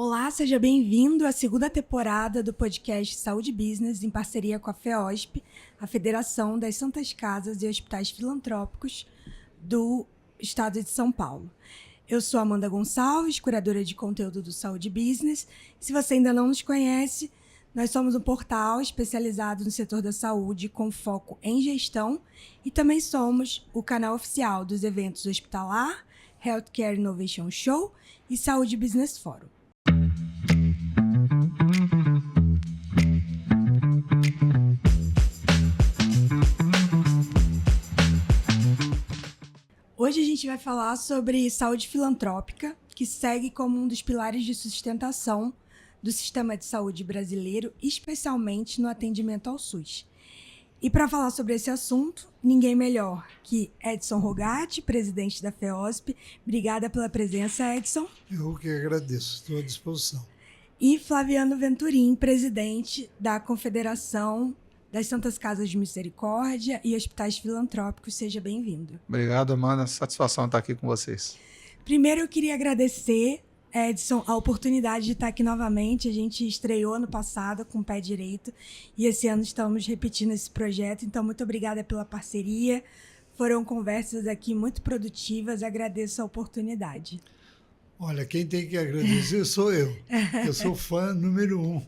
Olá, seja bem-vindo à segunda temporada do podcast Saúde Business, em parceria com a FEOSP, a Federação das Santas Casas e Hospitais Filantrópicos do Estado de São Paulo. Eu sou Amanda Gonçalves, curadora de conteúdo do Saúde Business. Se você ainda não nos conhece, nós somos um portal especializado no setor da saúde com foco em gestão e também somos o canal oficial dos eventos Hospitalar, Healthcare Innovation Show e Saúde Business Forum. Hoje a gente vai falar sobre saúde filantrópica, que segue como um dos pilares de sustentação do sistema de saúde brasileiro, especialmente no atendimento ao SUS. E para falar sobre esse assunto, ninguém melhor que Edson Rogatti, presidente da FEOSP. Obrigada pela presença, Edson. Eu que agradeço, estou à disposição. E Flaviano Venturim, presidente da Confederação das Santas Casas de Misericórdia e Hospitais Filantrópicos. Seja bem-vindo. Obrigado, Amanda. Satisfação estar aqui com vocês. Primeiro, eu queria agradecer, Edson, a oportunidade de estar aqui novamente. A gente estreou ano passado com o pé direito e esse ano estamos repetindo esse projeto. Então, muito obrigada pela parceria. Foram conversas aqui muito produtivas. Agradeço a oportunidade. Olha, quem tem que agradecer sou eu. Eu sou fã número 1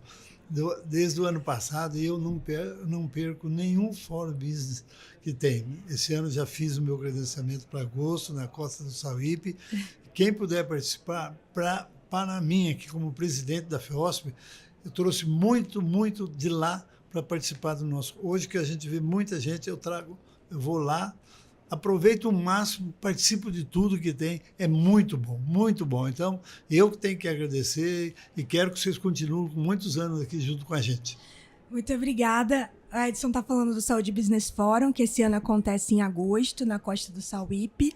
desde o ano passado e eu não perco nenhum fórum business que tem. Esse ano já fiz o meu credenciamento para agosto, na Costa do Sauípe. Quem puder participar, para mim, aqui como presidente da FEOSP, eu trouxe muito de lá para participar do nosso. Hoje que a gente vê muita gente, eu vou lá, aproveito o máximo, participo de tudo que tem, é muito bom. Então, eu que tenho que agradecer e quero que vocês continuem com muitos anos aqui junto com a gente. Muito obrigada. A Edson está falando do Saúde Business Forum, que esse ano acontece em agosto, na Costa do Sauípe.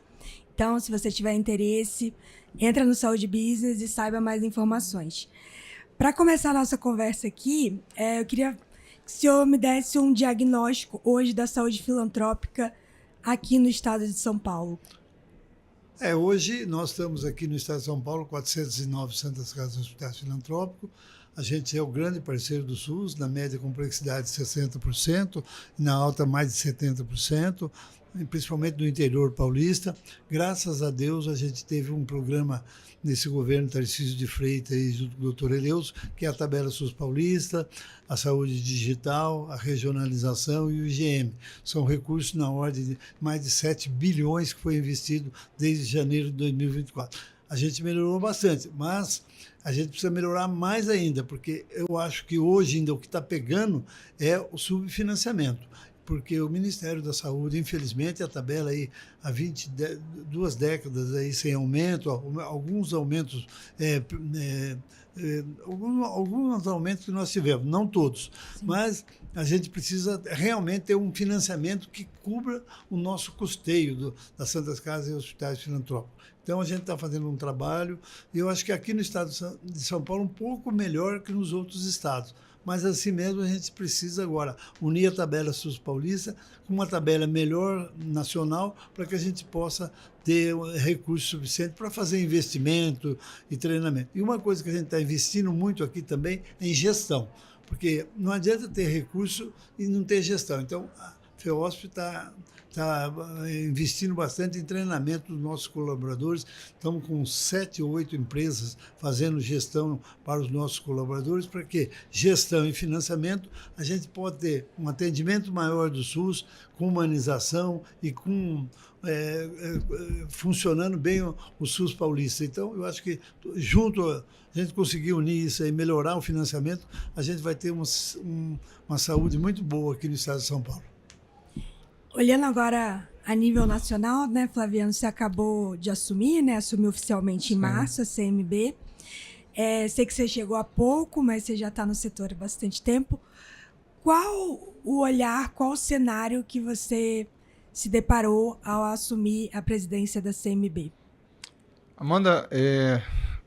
Então, se você tiver interesse, entra no Saúde Business e saiba mais informações. Para começar a nossa conversa aqui, eu queria que o senhor me desse um diagnóstico hoje da saúde filantrópica aqui no estado de São Paulo. Hoje nós estamos aqui no estado de São Paulo, 409 Santas Casas e Hospitais Filantrópicos. A gente é o grande parceiro do SUS, na média complexidade 60%, na alta mais de 70%, principalmente no interior paulista. Graças a Deus a gente teve um programa nesse governo Tarcísio de Freitas e junto com o doutor Eleuso, que é a tabela SUS paulista, a saúde digital, a regionalização e o IGM. São recursos na ordem de mais de 7 bilhões que foi investido desde janeiro de 2024. A gente melhorou bastante, mas a gente precisa melhorar mais ainda, porque eu acho que hoje ainda o que está pegando é o subfinanciamento. Porque o Ministério da Saúde, infelizmente, a tabela aí há 22 décadas aí sem aumento, alguns aumentos, alguns aumentos que nós tivemos, não todos, sim, mas a gente precisa realmente ter um financiamento que cubra o nosso custeio das Santas Casas e Hospitais Filantrópicos. Então, a gente está fazendo um trabalho, e eu acho que aqui no estado de São Paulo um pouco melhor que nos outros estados. Mas assim mesmo a gente precisa agora unir a tabela SUS paulista com uma tabela melhor nacional para que a gente possa ter recursos suficientes para fazer investimento e treinamento. E uma coisa que a gente está investindo muito aqui também é em gestão, porque não adianta ter recurso e não ter gestão. Então, a FEOSP está investindo bastante em treinamento dos nossos colaboradores. Estamos com 7 ou 8 empresas fazendo gestão para os nossos colaboradores, para que gestão e financiamento a gente pode ter um atendimento maior do SUS, com humanização e com funcionando bem o SUS paulista. Então, eu acho que junto a gente conseguir unir isso e melhorar o financiamento, a gente vai ter uma saúde muito boa aqui no estado de São Paulo. Olhando agora a nível nacional, né, Flaviano, você acabou de assumir, né, assumiu oficialmente em março a CMB. Sei que você chegou há pouco, mas você já está no setor há bastante tempo. Qual o olhar, qual o cenário que você se deparou ao assumir a presidência da CMB? Amanda,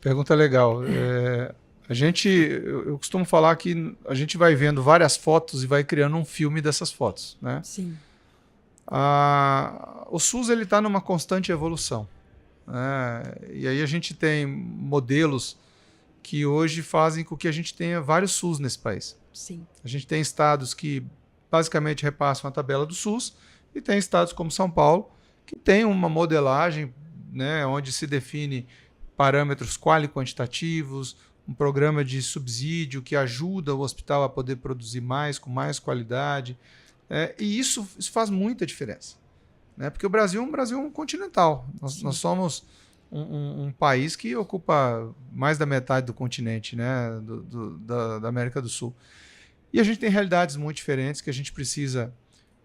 pergunta legal. Eu costumo falar que a gente vai vendo várias fotos e vai criando um filme dessas fotos, né? Sim. O SUS está numa constante evolução, né? E aí a gente tem modelos que hoje fazem com que a gente tenha vários SUS nesse país. Sim. A gente tem estados que basicamente repassam a tabela do SUS e tem estados como São Paulo que tem uma modelagem, né, onde se define parâmetros quali-quantitativos, um programa de subsídio que ajuda o hospital a poder produzir mais, com mais qualidade. E isso faz muita diferença, né? Porque o Brasil é um continental. Nós somos um país que ocupa mais da metade do continente, né? Da América do Sul. E a gente tem realidades muito diferentes que a gente precisa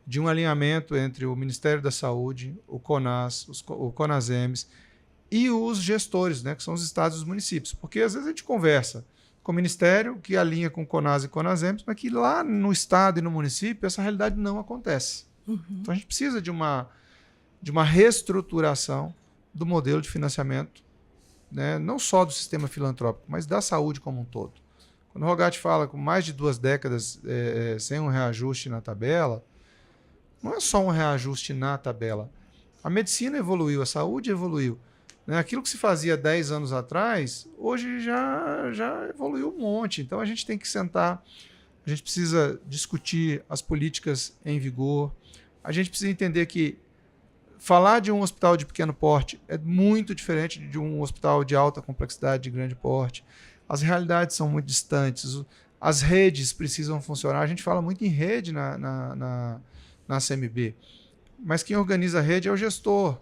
de um alinhamento entre o Ministério da Saúde, o CONAS, o CONASEMES e os gestores, né, que são os estados e os municípios. Porque às vezes a gente conversa com o Ministério, que alinha com o CONAS e CONASEMES, mas que lá no estado e no município essa realidade não acontece. Então a gente precisa de uma reestruturação do modelo de financiamento, né, não só do sistema filantrópico, mas da saúde como um todo. Quando o Rogatti fala com mais de 2 décadas sem um reajuste na tabela, não é só um reajuste na tabela. A medicina evoluiu, a saúde evoluiu. Né? Aquilo que se fazia 10 anos atrás, hoje já evoluiu um monte. Então a gente tem que sentar, a gente precisa discutir as políticas em vigor, a gente precisa entender que falar de um hospital de pequeno porte é muito diferente de um hospital de alta complexidade, de grande porte. As realidades são muito distantes, as redes precisam funcionar. A gente fala muito em rede na CMB, mas quem organiza a rede é o gestor.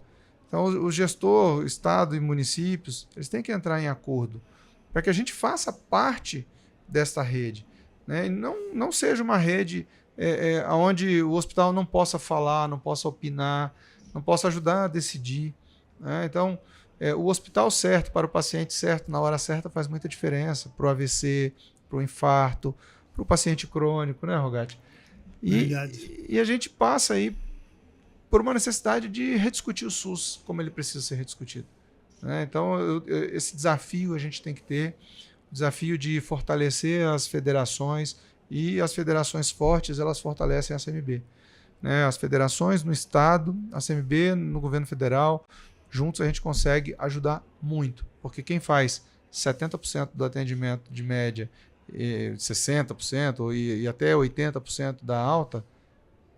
Então, o gestor, Estado e municípios, eles têm que entrar em acordo para que a gente faça parte desta rede, né? E não seja uma rede onde o hospital não possa falar, não possa opinar, não possa ajudar a decidir, né? Então, o hospital certo para o paciente certo, na hora certa, faz muita diferença para o AVC, para o infarto, para o paciente crônico, né, Rogatti? E a gente passa aí por uma necessidade de rediscutir o SUS como ele precisa ser rediscutido, né? Então, esse desafio a gente tem que ter, o desafio de fortalecer as federações, e as federações fortes, elas fortalecem a CMB. Né? As federações no Estado, a CMB no governo federal, juntos a gente consegue ajudar muito, porque quem faz 70% do atendimento de média, 60% e até 80% da alta,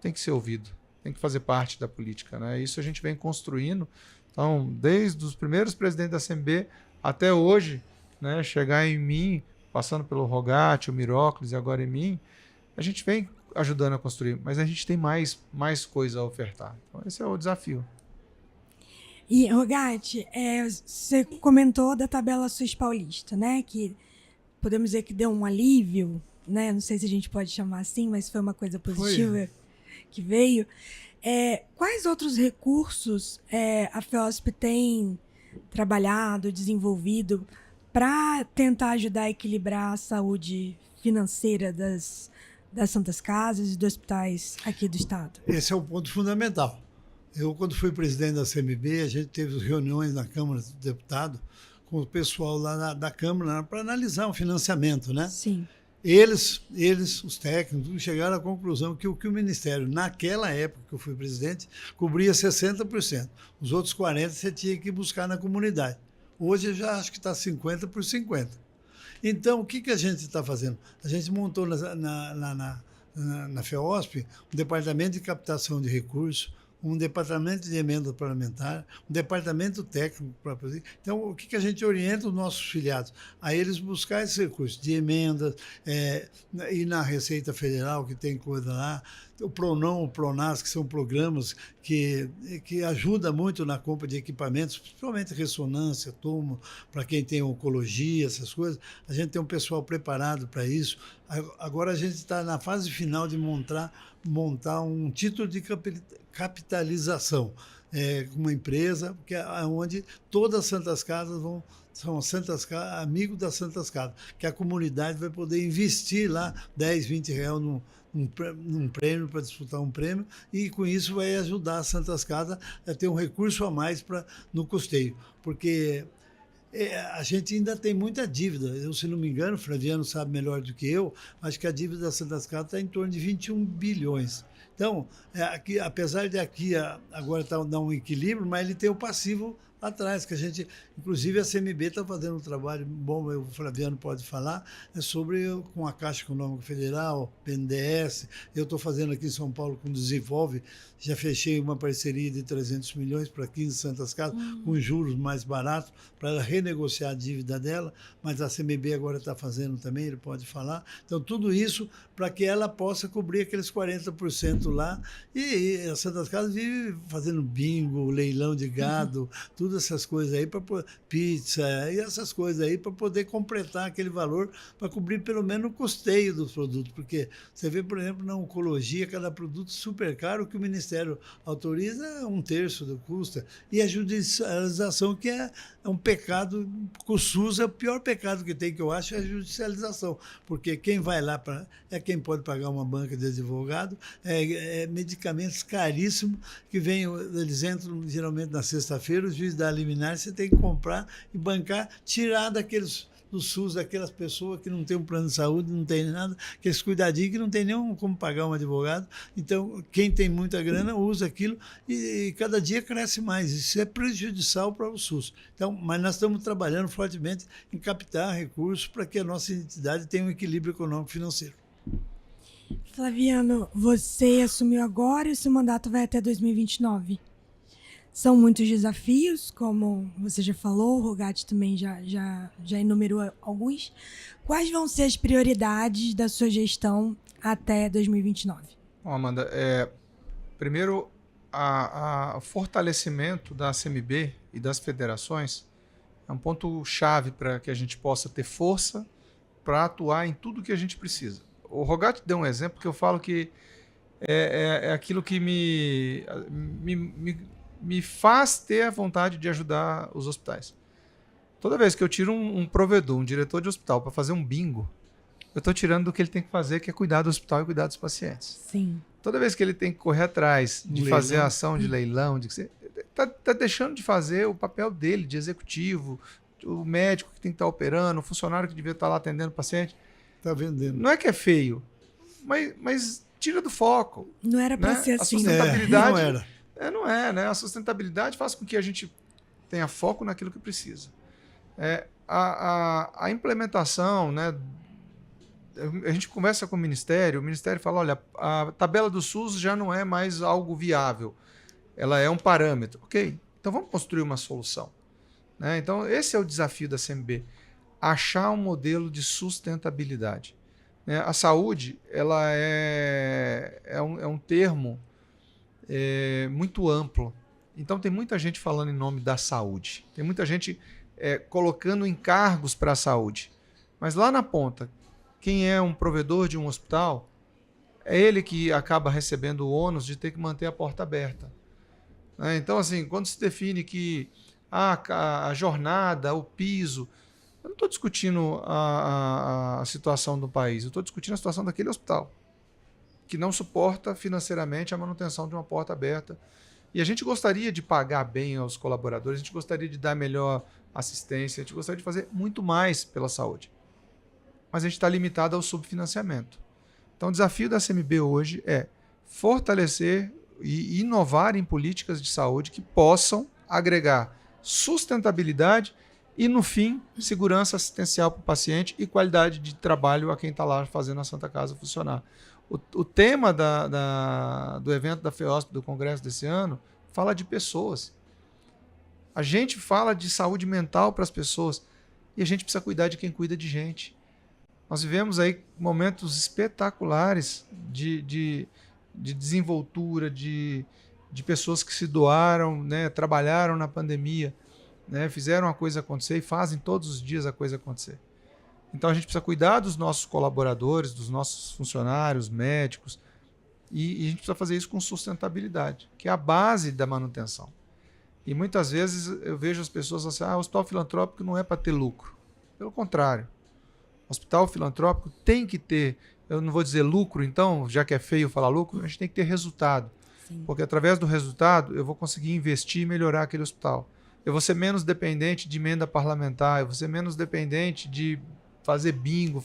tem que ser ouvido, tem que fazer parte da política, né? Isso a gente vem construindo, então, desde os primeiros presidentes da CMB até hoje, né, chegar em mim, passando pelo Rogatti, o Mirócles e agora em mim, a gente vem ajudando a construir, mas a gente tem mais coisa a ofertar. Então, esse é o desafio. E, Rogatti, você comentou da tabela SUS paulista, né? Que podemos dizer que deu um alívio, né? Não sei se a gente pode chamar assim, mas foi uma coisa positiva que veio. Quais outros recursos a FEOSP tem trabalhado, desenvolvido para tentar ajudar a equilibrar a saúde financeira das Santas Casas e dos hospitais aqui do estado? Esse é o ponto fundamental. Eu, quando fui presidente da CMB, a gente teve reuniões na Câmara dos Deputados com o pessoal lá da Câmara para analisar o financiamento, né? Sim. Eles, os técnicos, chegaram à conclusão que o Ministério, naquela época que eu fui presidente, cobria 60%. Os outros 40% você tinha que buscar na comunidade. Hoje eu já acho que está 50% por 50%. Então, o que a gente está fazendo? A gente montou na FEOSP um departamento de captação de recursos, um departamento de emenda parlamentar, um departamento técnico para fazer. Então, o que a gente orienta os nossos filiados? A eles buscar esses recursos de emendas, e na Receita Federal, que tem coisa lá, o PRONAM, o PRONAS, que são programas que ajudam muito na compra de equipamentos, principalmente ressonância, túmulo, para quem tem oncologia, essas coisas. A gente tem um pessoal preparado para isso. Agora a gente está na fase final de montar um título de capitalização, uma empresa, que é onde todas as Santas Casas são amigos das Santas Casas, que a comunidade vai poder investir lá 10, 20 reais num prêmio, para disputar um prêmio, e com isso vai ajudar as Santas Casas a ter um recurso a mais no custeio, porque a gente ainda tem muita dívida. Eu, se não me engano, o Flaviano sabe melhor do que eu, acho que a dívida das Santas Casas está em torno de 21 bilhões. Então, apesar de aqui agora dar um equilíbrio, mas ele tem o passivo atrás, que a gente, inclusive a CMB está fazendo um trabalho bom, o Flaviano pode falar, sobre com a Caixa Econômica Federal, BNDES, eu estou fazendo aqui em São Paulo com o Desenvolve, já fechei uma parceria de 300 milhões para 15 Santas Casas, com juros mais baratos, para ela renegociar a dívida dela, mas a CMB agora está fazendo também, ele pode falar. Então, tudo isso para que ela possa cobrir aqueles 40% lá. E a Santas Casas vive fazendo bingo, leilão de gado, todas essas coisas aí, pizza e essas coisas aí, para poder completar aquele valor, para cobrir pelo menos o custeio dos produtos. Porque você vê, por exemplo, na oncologia, cada produto super caro que o Ministério autoriza 1/3 do custo. E a judicialização, que é um pecado, o SUS é o pior pecado que tem, que eu acho, é a judicialização. Porque quem vai lá é quem pode pagar uma banca de advogado, medicamentos caríssimos, que eles entram geralmente na sexta-feira, o juiz dá a liminar, você tem que comprar e bancar, tirar do SUS, daquelas pessoas que não têm um plano de saúde, não tem nada, aqueles cuidadinhos que não tem nem como pagar um advogado. Então, quem tem muita grana usa aquilo e cada dia cresce mais. Isso é prejudicial para o SUS. Então, mas nós estamos trabalhando fortemente em captar recursos para que a nossa entidade tenha um equilíbrio econômico-financeiro. Flaviano, você assumiu agora e o seu mandato vai até 2029. São muitos desafios, como você já falou, o Rogatti também já enumerou alguns. Quais vão ser as prioridades da sua gestão até 2029? Bom, Amanda, primeiro, o fortalecimento da CMB e das federações é um ponto-chave para que a gente possa ter força para atuar em tudo que a gente precisa. O Rogatti deu um exemplo que eu falo que é aquilo que me faz ter a vontade de ajudar os hospitais. Toda vez que eu tiro um provedor, um diretor de hospital para fazer um bingo, eu estou tirando do que ele tem que fazer, que é cuidar do hospital e cuidar dos pacientes. Sim. Toda vez que ele tem que correr atrás de fazer a ação de leilão, está deixando de fazer o papel dele, de executivo, o médico que tem que estar operando, o funcionário que devia estar lá atendendo o paciente. Está vendendo. Não é que é feio, mas tira do foco. Não era para ser assim. A sustentabilidade, não era. Não é, né? A sustentabilidade faz com que a gente tenha foco naquilo que precisa. A implementação, né? A gente conversa com o Ministério fala, olha, a tabela do SUS já não é mais algo viável, ela é um parâmetro. Ok, então vamos construir uma solução. Né? Então esse é o desafio da CMB, achar um modelo de sustentabilidade. Né? A saúde, ela é um termo muito amplo. Então tem muita gente falando em nome da saúde, tem muita gente colocando encargos para a saúde, mas lá na ponta, quem é um provedor de um hospital, é ele que acaba recebendo o ônus de ter que manter a porta aberta. Né? Então, assim, quando se define que a jornada, o piso, eu não estou discutindo a situação do país, eu estou discutindo a situação daquele hospital, que não suporta financeiramente a manutenção de uma porta aberta. E a gente gostaria de pagar bem aos colaboradores, a gente gostaria de dar melhor assistência, a gente gostaria de fazer muito mais pela saúde. Mas a gente está limitado ao subfinanciamento. Então, o desafio da CMB hoje é fortalecer e inovar em políticas de saúde que possam agregar sustentabilidade e, no fim, segurança assistencial para o paciente e qualidade de trabalho a quem está lá fazendo a Santa Casa funcionar. O tema do evento da FEOSP, do congresso desse ano, fala de pessoas. A gente fala de saúde mental para as pessoas e a gente precisa cuidar de quem cuida de gente. Nós vivemos aí momentos espetaculares de desenvoltura, de pessoas que se doaram, né, trabalharam na pandemia, né, fizeram a coisa acontecer e fazem todos os dias a coisa acontecer. Então a gente precisa cuidar dos nossos colaboradores, dos nossos funcionários, médicos, e a gente precisa fazer isso com sustentabilidade, que é a base da manutenção. E muitas vezes eu vejo as pessoas assim, o hospital filantrópico não é para ter lucro. Pelo contrário. O hospital filantrópico tem que ter, eu não vou dizer lucro, então, já que é feio falar lucro, a gente tem que ter resultado. Sim. Porque através do resultado eu vou conseguir investir e melhorar aquele hospital. Eu vou ser menos dependente de emenda parlamentar, eu vou ser menos dependente de fazer bingo,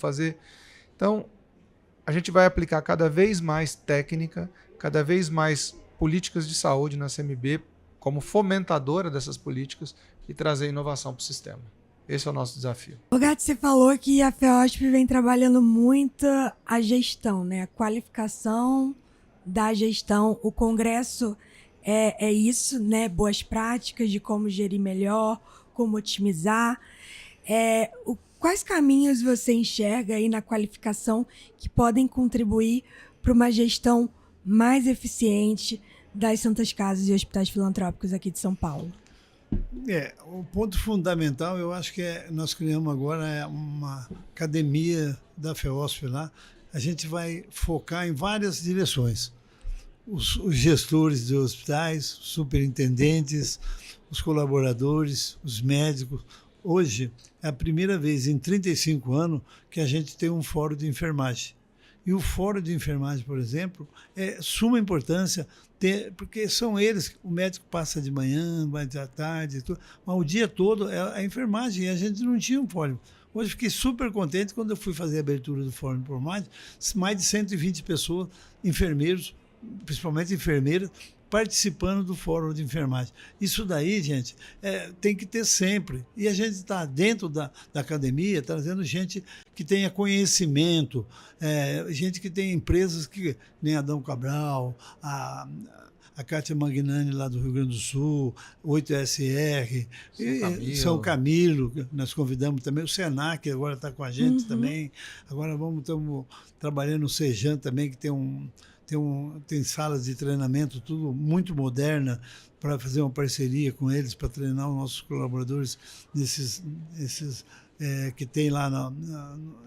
Então, a gente vai aplicar cada vez mais técnica, cada vez mais políticas de saúde na CMB como fomentadora dessas políticas e trazer inovação para o sistema. Esse é o nosso desafio. Gatti, você falou que a FEOSP vem trabalhando muito a gestão, né? A qualificação da gestão. O Congresso é isso, né? Boas práticas de como gerir melhor, como otimizar. Quais caminhos você enxerga aí na qualificação que podem contribuir para uma gestão mais eficiente das Santas Casas e hospitais filantrópicos aqui de São Paulo? O ponto fundamental, eu acho que nós criamos agora uma academia da FEOSP lá. A gente vai focar em várias direções. Os gestores de hospitais, superintendentes, os colaboradores, os médicos. Hoje é a primeira vez em 35 anos que a gente tem um fórum de enfermagem. E o fórum de enfermagem, por exemplo, é suma importância, porque são eles, o médico passa de manhã, vai à tarde, tudo, mas o dia todo é a enfermagem, e a gente não tinha um fórum. Hoje fiquei super contente quando eu fui fazer a abertura do fórum de enfermagem, mais de 120 pessoas, enfermeiros, principalmente enfermeiras, participando do fórum de enfermagem. Isso daí, gente, tem que ter sempre. E a gente está dentro da academia, trazendo gente que tenha conhecimento, gente que tem empresas que nem Adão Cabral, a Kátia Magnani lá do Rio Grande do Sul, 8SR, São Camilo, nós convidamos também, o Senac agora está com a gente também. Agora estamos trabalhando no Sejan também, que tem salas de treinamento, tudo muito moderna, para fazer uma parceria com eles, para treinar os nossos colaboradores que tem lá,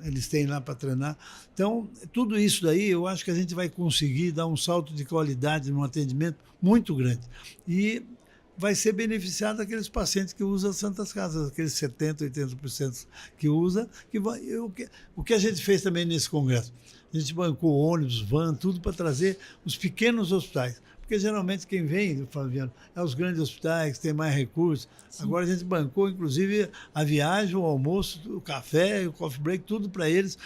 eles têm lá para treinar. Então, tudo isso daí, eu acho que a gente vai conseguir dar um salto de qualidade no atendimento muito grande. E vai ser beneficiado aqueles pacientes que usam as Santas Casas, aqueles 70%, 80% que usam. O que a gente fez também nesse congresso? A gente bancou ônibus, van, tudo para trazer os pequenos hospitais. Porque geralmente quem vem, Flaviano, é os grandes hospitais, que têm mais recursos. Sim. Agora a gente bancou, inclusive, a viagem, o almoço, o café, o coffee break, tudo para eles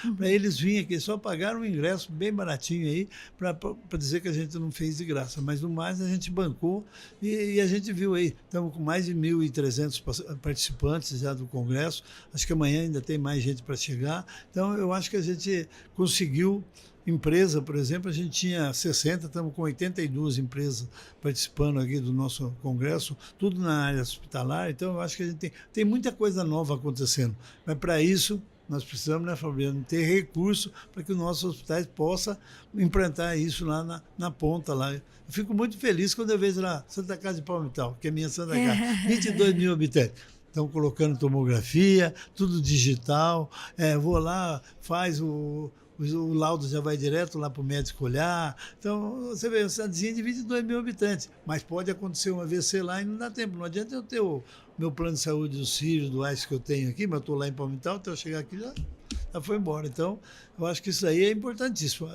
virem aqui. Só pagaram um ingresso bem baratinho aí, para dizer que a gente não fez de graça. Mas no mais a gente bancou e a gente viu aí. Estamos com mais de 1.300 participantes já do congresso. Acho que amanhã ainda tem mais gente para chegar. Então eu acho que a gente conseguiu. Empresa, por exemplo, a gente tinha 60, estamos com 82 empresas participando aqui do nosso congresso, tudo na área hospitalar, então eu acho que a gente tem muita coisa nova acontecendo. Mas para isso, nós precisamos, né, Fabiano, ter recurso para que os nossos hospitais possam implantar isso lá na ponta. Lá. Eu fico muito feliz quando eu vejo lá Santa Casa de Palmital, que é minha Santa Casa, 22 mil habitantes. Estão colocando tomografia, tudo digital, vou lá, faz o laudo já vai direto lá para o médico olhar. Então, você vê, uma cidadezinha de 22 mil habitantes, mas pode acontecer um AVC lá e não dá tempo. Não adianta eu ter o meu plano de saúde do Sírio, do AIS que eu tenho aqui, mas eu estou lá em Palmital, até eu chegar aqui já foi embora. Então, eu acho que isso aí é importantíssimo.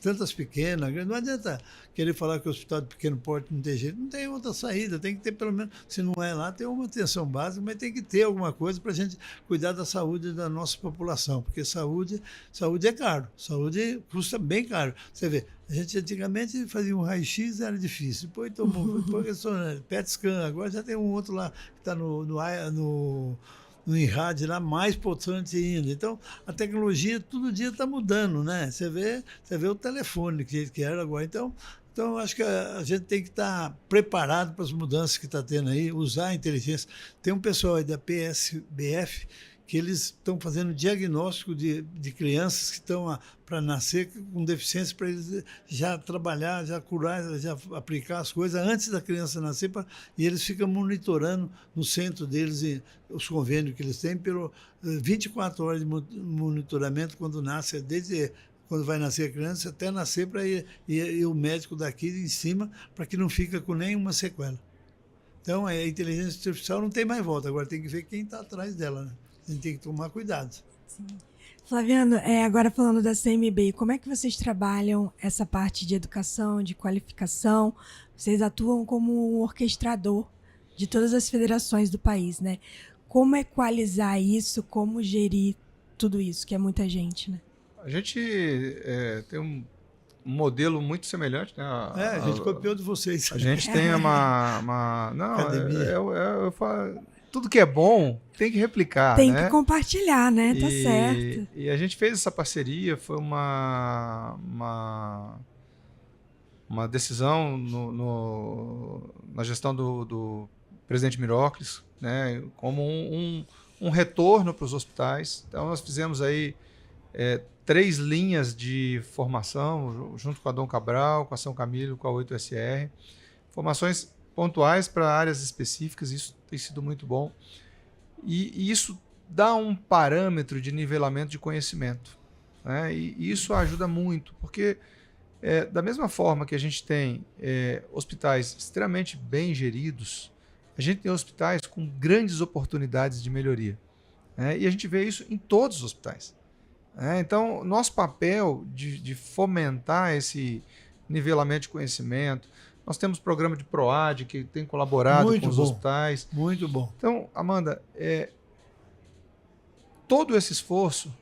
Tantas pequenas, grandes, não adianta querer falar que o hospital de pequeno porte não tem jeito, não tem outra saída, tem que ter pelo menos, se não é lá, tem uma atenção básica, mas tem que ter alguma coisa para a gente cuidar da saúde da nossa população, porque saúde é caro, saúde custa bem caro. Você vê, a gente antigamente fazia um raio-x, era difícil, depois PET scan, agora já tem um outro lá que está no INRAD lá, mais potente ainda. Então, a tecnologia todo dia está mudando, né? Você vê o telefone que era agora. Então, eu acho que a gente tem que estar preparado para as mudanças que está tendo aí, usar a inteligência. Tem um pessoal aí da PSBF que eles estão fazendo diagnóstico de crianças que estão para nascer com deficiência, para eles já trabalhar, já curar, já aplicar as coisas antes da criança nascer, e eles ficam monitorando no centro deles e os convênios que eles têm, pelo 24 horas de monitoramento quando nasce, desde quando vai nascer a criança até nascer, para ir o médico daqui em cima, para que não fique com nenhuma sequela. Então, a inteligência artificial não tem mais volta, agora tem que ver quem está atrás dela, né? A gente tem que tomar cuidado. Sim. Flaviano, agora falando da CMB, como é que vocês trabalham essa parte de educação, de qualificação? Vocês atuam como um orquestrador de todas as federações do país, né? Como equalizar isso, como gerir tudo isso, que é muita gente, né? A gente tem um modelo muito semelhante, né? A gente copiou de vocês. A gente tem não, academia. Eu falo, tudo que é bom tem que replicar, Tem né? que compartilhar, né? Tá certo. E a gente fez essa parceria, foi uma decisão na gestão do presidente Mirócles, né? Como um retorno para os hospitais. Então, nós fizemos aí 3 linhas de formação, junto com a Dom Cabral, com a São Camilo, com a 8SR. Formações pontuais para áreas específicas, isso tem sido muito bom. E isso dá um parâmetro de nivelamento de conhecimento, né? E isso ajuda muito, porque da mesma forma que a gente tem hospitais extremamente bem geridos, a gente tem hospitais com grandes oportunidades de melhoria, né? E a gente vê isso em todos os hospitais. Então, nosso papel de fomentar esse nivelamento de conhecimento, nós temos programa de PROAD que tem colaborado muito com os bom, hospitais. Muito bom. Então, Amanda, todo esse esforço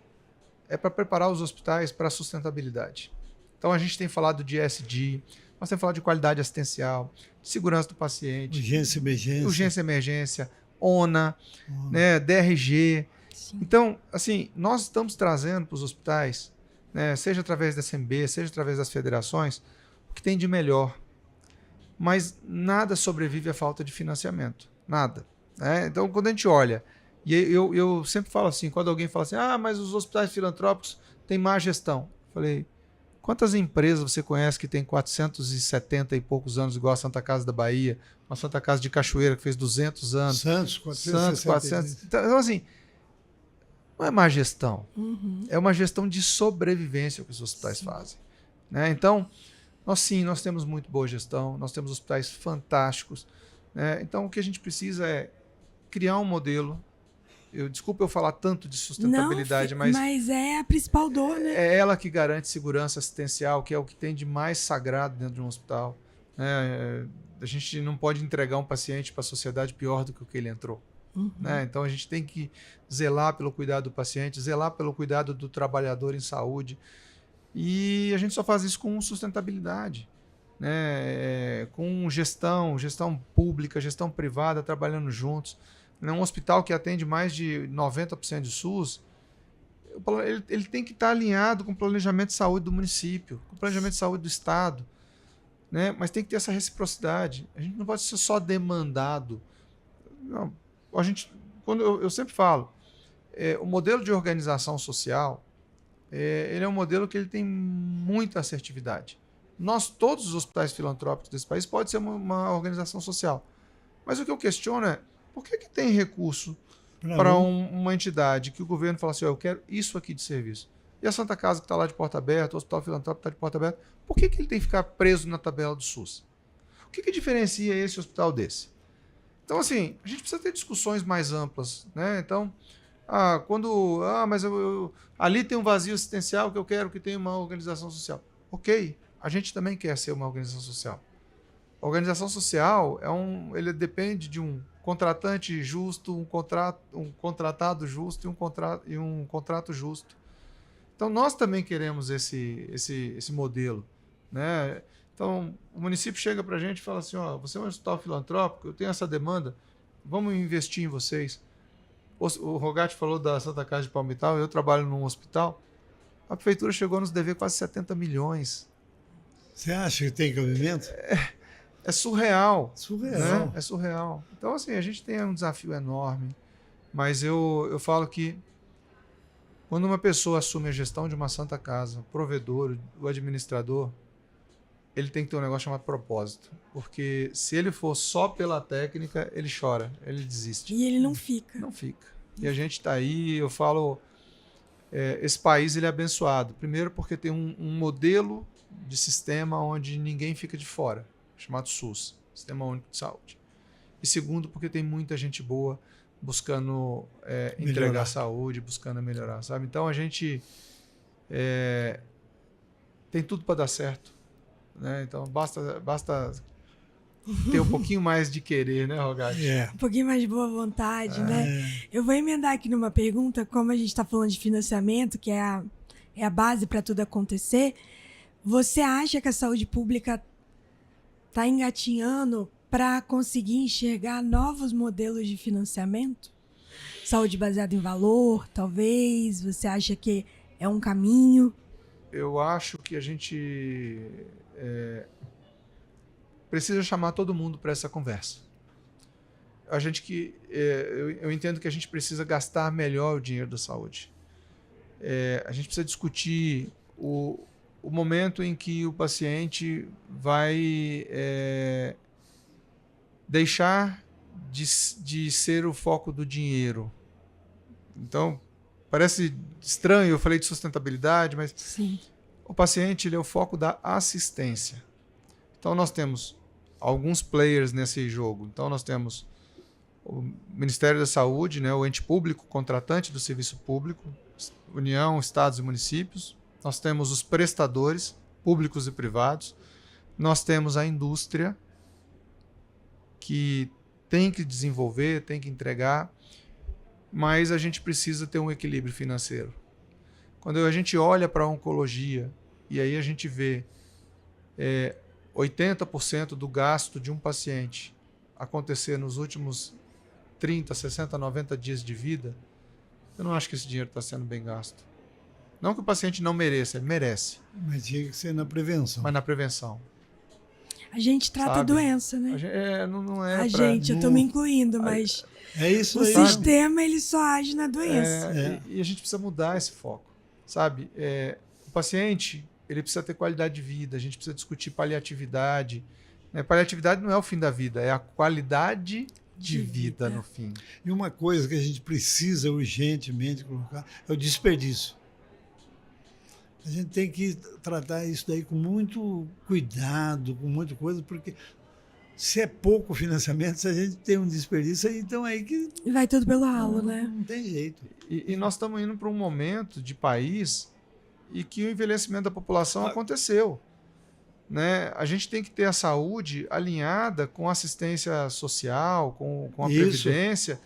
é para preparar os hospitais para a sustentabilidade. Então, a gente tem falado de ESG, nós temos falado de qualidade assistencial, de segurança do paciente, urgência e emergência, ONA, né, DRG. Sim. Então, assim, nós estamos trazendo para os hospitais, né, seja através da SMB, seja através das federações, o que tem de melhor. Mas nada sobrevive à falta de financiamento. Nada. Né? Então, quando a gente olha, e eu sempre falo assim, quando alguém fala assim, mas os hospitais filantrópicos têm má gestão. Eu falei, quantas empresas você conhece que tem 470 e poucos anos, igual a Santa Casa da Bahia, uma Santa Casa de Cachoeira que fez 200 anos. Santos, 400. Então, assim, não é má gestão. Uhum. É uma gestão de sobrevivência que os hospitais fazem. Né? Então, nós temos muito boa gestão, nós temos hospitais fantásticos. Né? Então, o que a gente precisa é criar um modelo. Desculpa eu falar tanto de sustentabilidade, mas é a principal dor, né? É ela que garante segurança assistencial, que é o que tem de mais sagrado dentro de um hospital. Né? A gente não pode entregar um paciente para a sociedade pior do que o que ele entrou. Uhum. Né? Então, a gente tem que zelar pelo cuidado do paciente, zelar pelo cuidado do trabalhador em saúde. E a gente só faz isso com sustentabilidade, né? Com gestão pública, gestão privada, trabalhando juntos. Um hospital que atende mais de 90% de SUS, ele tem que estar alinhado com o planejamento de saúde do município, com o planejamento de saúde do estado, né? Mas tem que ter essa reciprocidade. A gente não pode ser só demandado. Não, quando eu sempre falo, o modelo de organização social, ele é um modelo que ele tem muita assertividade. Todos os hospitais filantrópicos desse país podem ser uma organização social. Mas o que eu questiono é, por que tem recurso para uma entidade que o governo fala assim, eu quero isso aqui de serviço? E a Santa Casa que está lá de porta aberta, o Hospital Filantrópico está de porta aberta, por que ele tem que ficar preso na tabela do SUS? O que diferencia esse hospital desse? Então, assim, a gente precisa ter discussões mais amplas, né? Então, mas ali tem um vazio assistencial que eu quero que tenha uma organização social. Ok, a gente também quer ser uma organização social. A organização social ele depende de um contratante justo, um contratado justo e um contrato justo. Então, nós também queremos esse modelo, né? Então, o município chega para a gente e fala assim, você é um hospital filantrópico, eu tenho essa demanda, vamos investir em vocês. O Rogatti falou da Santa Casa de Palmital, eu trabalho num hospital, a prefeitura chegou a nos dever quase 70 milhões. Você acha que tem cabimento? É surreal. Surreal. Né? É surreal. Então, assim, a gente tem um desafio enorme, mas eu falo que quando uma pessoa assume a gestão de uma Santa Casa, o provedor, o administrador, ele tem que ter um negócio chamado propósito. Porque se ele for só pela técnica, ele chora, ele desiste. E ele não fica. Não fica. E a gente está aí, eu falo, esse país ele é abençoado. Primeiro porque tem um modelo de sistema onde ninguém fica de fora, chamado SUS, Sistema Único de Saúde. E segundo porque tem muita gente boa buscando entregar saúde, buscando melhorar, sabe? Então a gente tem tudo para dar certo. Né? Então basta ter um pouquinho mais de querer, né, Rogatti? Um pouquinho mais de boa vontade, né? Eu vou emendar aqui numa pergunta, como a gente está falando de financiamento, que é a base para tudo acontecer, Você acha que a saúde pública está engatinhando para conseguir enxergar novos modelos de financiamento? Saúde baseada em valor, talvez? Você acha que é um caminho? Eu acho que a gente precisa chamar todo mundo para essa conversa. Eu entendo que a gente precisa gastar melhor o dinheiro da saúde. A gente precisa discutir o momento em que o paciente vai deixar de ser o foco do dinheiro. Então, parece estranho, eu falei de sustentabilidade, mas Sim. O paciente ele é o foco da assistência. Então, nós temos alguns players nesse jogo. Então, nós temos o Ministério da Saúde, né, o ente público contratante do serviço público, União, estados e municípios. Nós temos os prestadores, públicos e privados. Nós temos a indústria, que tem que desenvolver, tem que entregar, mas a gente precisa ter um equilíbrio financeiro. Quando a gente olha para a oncologia e aí a gente vê 80% do gasto de um paciente acontecer nos últimos 30, 60, 90 dias de vida, eu não acho que esse dinheiro está sendo bem gasto. Não que o paciente não mereça, ele merece. Mas tinha que ser na prevenção. Mas na prevenção. A gente trata a doença, né? Não é a gente, eu estou me incluindo, mas é isso o aí. sistema ele só age na doença. E a gente precisa mudar esse foco, sabe? O paciente ele precisa ter qualidade de vida, a gente precisa discutir paliatividade. Né? Paliatividade não é o fim da vida, é a qualidade de vida no fim. E uma coisa que a gente precisa urgentemente colocar é o desperdício. A gente tem que tratar isso daí com muito cuidado, com muita coisa, porque se é pouco financiamento, se a gente tem um desperdício, então aí que... Vai tudo pelo ralo, né? Não tem jeito. E nós estamos indo para um momento de país e que o envelhecimento da população aconteceu. Né? A gente tem que ter a saúde alinhada com a assistência social, com a previdência,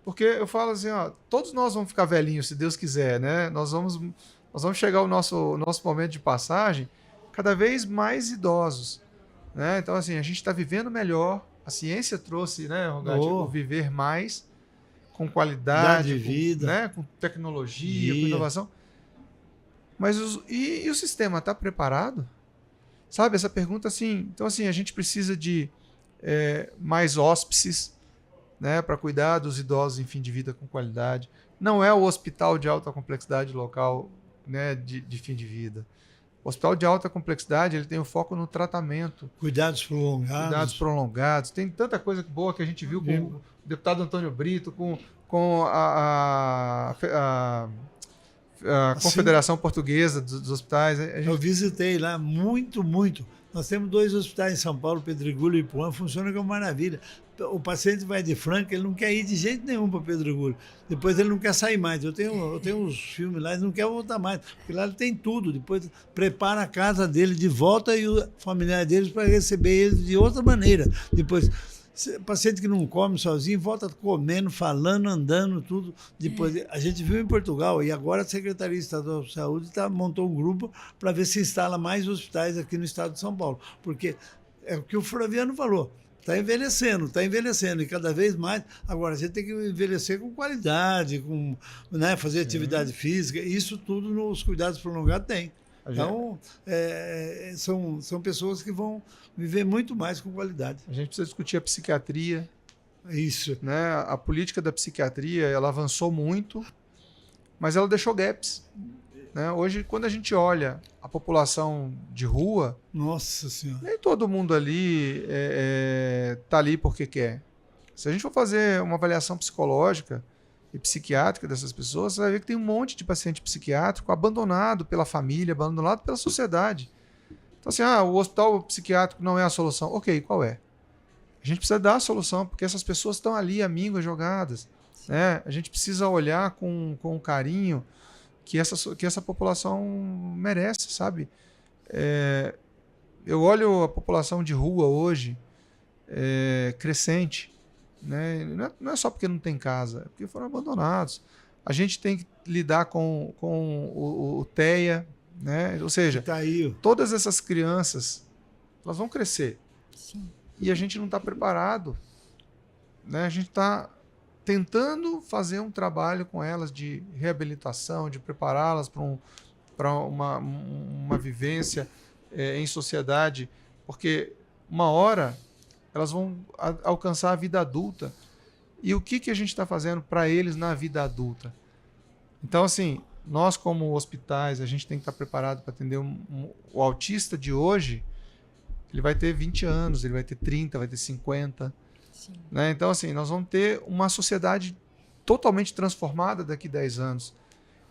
porque eu falo assim, ó, todos nós vamos ficar velhinhos, se Deus quiser, né? Nós vamos chegar ao nosso momento de passagem cada vez mais idosos. Né? Então, assim, a gente está vivendo melhor, a ciência trouxe, né, Rogatti, o viver mais, com qualidade, de vida, né, com tecnologia, com inovação. Mas e o sistema está preparado? Sabe, essa pergunta, assim... Então, assim, a gente precisa de mais hóspices, né, para cuidar dos idosos em fim de vida com qualidade. Não é o hospital de alta complexidade local, né, de fim de vida. O hospital de alta complexidade ele tem o foco no tratamento. Cuidados prolongados. Tem tanta coisa boa que a gente viu com o deputado Antônio Brito, com a Confederação Portuguesa dos Hospitais. Eu visitei lá muito. Nós temos 2 hospitais em São Paulo, Pedregulho e Ipuã, funciona como maravilha. O paciente vai de Franca, ele não quer ir de jeito nenhum para Pedregulho. Depois ele não quer sair mais. Eu tenho uns filmes lá, ele não quer voltar mais, porque lá ele tem tudo. Depois prepara a casa dele de volta e o familiar deles para receber eles de outra maneira. Depois, paciente que não come sozinho, volta comendo, falando, andando, tudo. Depois, a gente viu em Portugal e agora a Secretaria Estadual de Saúde montou um grupo para ver se instala mais hospitais aqui no estado de São Paulo. Porque é o que o Flaviano falou. Está envelhecendo e cada vez mais. Agora, a gente tem que envelhecer com qualidade, né, fazer atividade física, isso tudo nos cuidados prolongados tem. Então, são pessoas que vão viver muito mais com qualidade. A gente precisa discutir a psiquiatria. Isso. Né? A política da psiquiatria ela avançou muito, mas ela deixou gaps. Né? Hoje, quando a gente olha a população de rua, nossa senhora, nem todo mundo ali está ali porque quer. Se a gente for fazer uma avaliação psicológica e psiquiátrica dessas pessoas, você vai ver que tem um monte de paciente psiquiátrico abandonado pela família, abandonado pela sociedade. Então, assim, o hospital psiquiátrico não é a solução. Ok, qual é? A gente precisa dar a solução, porque essas pessoas estão ali, amíngua, jogadas. Né? A gente precisa olhar com carinho que essa população merece, sabe? Eu olho a população de rua hoje crescente, né? Não é só porque não tem casa, é porque foram abandonados. A gente tem que lidar com o TEA, né? Ou seja, Tá aí. todas essas crianças, elas vão crescer. Sim. E a gente não está preparado, né? A gente está tentando fazer um trabalho com elas de reabilitação, de prepará-las para uma vivência em sociedade, porque uma hora elas vão alcançar a vida adulta. E o que a gente está fazendo para eles na vida adulta? Então, assim, nós como hospitais, a gente tem que estar preparado para atender o autista de hoje. Ele vai ter 20 anos, ele vai ter 30, vai ter 50. Sim. Né? Então, assim, nós vamos ter uma sociedade totalmente transformada daqui a 10 anos.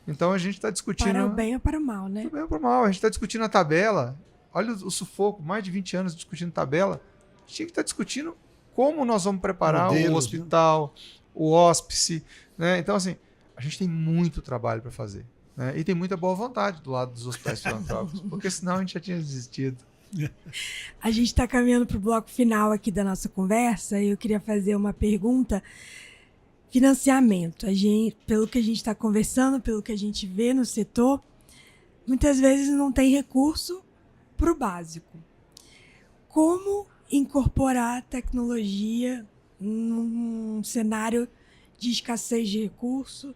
Então, a gente está discutindo... Para o bem ou para o mal, né? Para o bem ou para o mal. A gente está discutindo a tabela. Olha o sufoco, mais de 20 anos discutindo tabela. A gente tinha que estar discutindo como nós vamos preparar Modelos, o hospital, o hóspice. Né? Então, assim, a gente tem muito trabalho para fazer. Né? E tem muita boa vontade do lado dos hospitais filantrópicos, porque senão a gente já tinha desistido. A gente está caminhando para o bloco final aqui da nossa conversa e eu queria fazer uma pergunta. Financiamento. Pelo que a gente está conversando, pelo que a gente vê no setor, muitas vezes não tem recurso para o básico. Como incorporar tecnologia num cenário de escassez de recurso?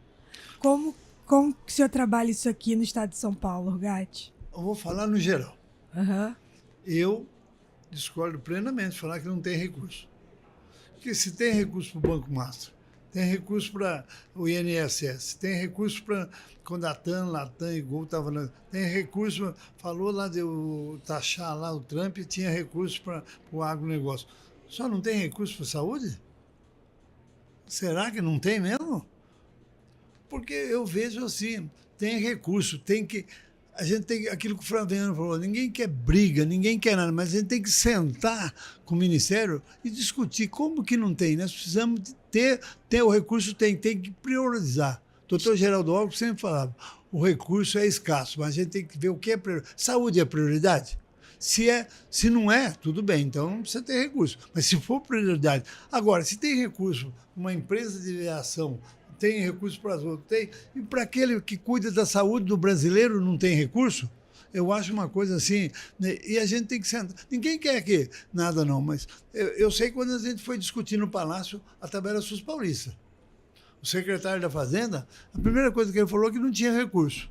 Como que o senhor trabalha isso aqui no estado de São Paulo, Urgatti? Eu vou falar no geral. Uhum. Eu discordo plenamente de falar que não tem recurso. Porque se tem recurso para o Banco Master, tem recurso para o INSS, tem recurso para quando a TAM, Latam e Gol estavam... Tem recurso, falou lá de taxar lá o Trump, tinha recurso para o agronegócio. Só não tem recurso para a saúde? Será que não tem mesmo? Porque eu vejo assim, tem recurso, tem que... A gente tem aquilo que o Flaviano falou, ninguém quer briga, ninguém quer nada, mas a gente tem que sentar com o Ministério e discutir como que não tem. Nós precisamos ter o recurso, tem que priorizar. O doutor Geraldo Alckmin sempre falava, o recurso é escasso, mas a gente tem que ver o que é prioridade. Saúde é prioridade? Se não é, tudo bem, então não precisa ter recurso. Mas se for prioridade... Agora, se tem recurso, uma empresa de aviação... tem recurso para as outras, tem. E para aquele que cuida da saúde do brasileiro não tem recurso? Eu acho uma coisa assim, né? E a gente tem que sentar. Ninguém quer que nada não, mas eu sei quando a gente foi discutir no Palácio a tabela SUS paulista. O secretário da Fazenda, a primeira coisa que ele falou é que não tinha recurso.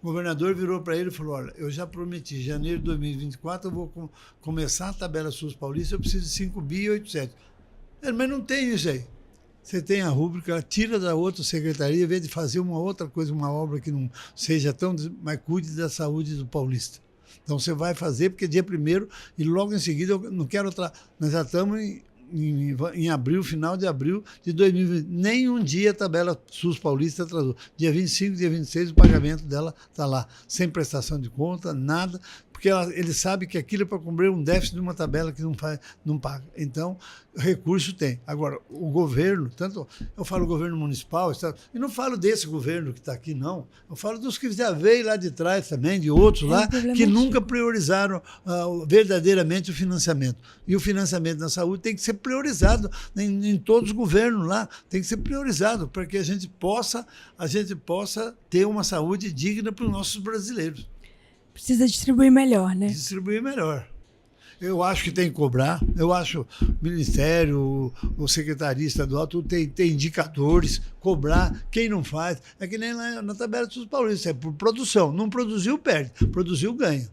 O governador virou para ele e falou, olha, eu já prometi, em janeiro de 2024 eu vou começar a tabela SUS paulista, eu preciso de 5.800. Mas não tem isso aí. Você tem a rúbrica, tira da outra secretaria, em vez de fazer uma outra coisa, uma obra que não seja tão... mas cuide da saúde do paulista. Então você vai fazer, porque dia 1º, e logo em seguida, eu não quero... Nós já estamos em abril, final de abril de 2020. Nem um dia a tabela SUS paulista atrasou. Dia 25, dia 26, o pagamento dela está lá, sem prestação de conta, nada, porque ele sabe que aquilo é para cobrir um déficit de uma tabela que não paga. Então, recurso tem. Agora, o governo, tanto eu falo governo municipal, e não falo desse governo que está aqui, não. Eu falo dos que já veio lá de trás também, de outros lá, que nunca priorizaram verdadeiramente o financiamento. E o financiamento na saúde tem que ser priorizado em todos os governos lá, tem que ser priorizado para que a gente possa ter uma saúde digna para os nossos brasileiros. Precisa distribuir melhor, né? Distribuir melhor. Eu acho que tem que cobrar, eu acho o Ministério, o Secretaria Estadual, tudo tem indicadores, cobrar, quem não faz. É que nem na tabela dos paulistas, é por produção. Não produziu, perde. Produziu, ganha.